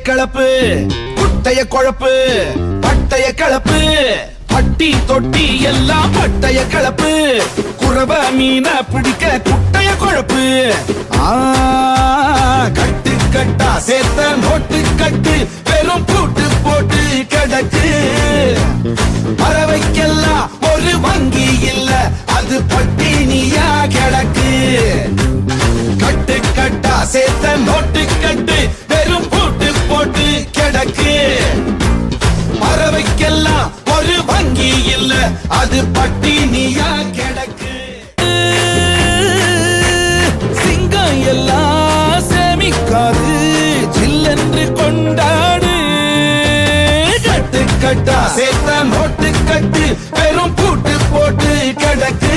கலப்பு குட்டைய குழப்பு பட்டைய கலப்பு பட்டி தொட்டி எல்லாம் பட்டைய கலப்பு குறவ மீன பிடிக்க குட்டைய குழப்பு கட்டு கட்டா சேர்த்த நோட்டு கட்டு வெறும் பூட்டு போட்டு கிடக்கு பறவைக்கெல்லாம் ஒரு வங்கி இல்ல அது பட்டினியா கிடக்கு கட்டு கட்டா சேர்த்த நோட்டு கட்டு வெறும் பூட்டு போட்டு கிடக்கு பறவைக்கெல்லாம் ஒரு வங்கி இல்ல அது பட்டினியா கிடக்கு சிங்கம் எல்லாம் சேமிக்காது ஜில்லென்று கொண்டாடு கட்டு கட்டா சேர்த்த நோட்டு கட்டு வெறும் பூட்டு போட்டு கிடக்கு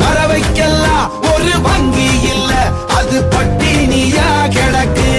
பறவைக்கெல்லாம் ஒரு வங்கி இல்ல அது பட்டினியா கிடக்கு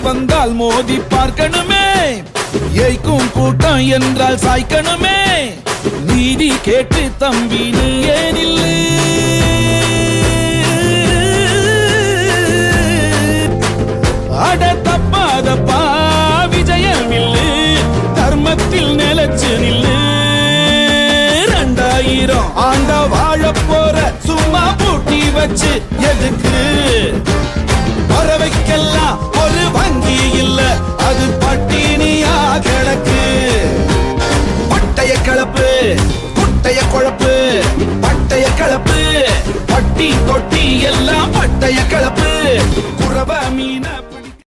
வந்தால் மோதி பார்க்கணுமே ஏய்க்கும் கூட்டம் என்றால் சாய்க்கணுமே நீதி கேட்டு தம்பி நீ ஏனில்லை அட தப்பாதப்பா விஜயம் இல்லு தர்மத்தில் நிலச்சு நில்லு 2000 ஆண்ட வாழ போற சும்மா பூட்டி வச்சு எதுக்கு பறவைக்கெல்லாம் ஒரு வங்கி இல்ல அது பட்டினியா கிடக்கு பட்டைய கலப்பு குட்டைய குழப்பு பட்டைய கலப்பு பட்டி தொட்டி எல்லாம் பட்டைய கலப்பு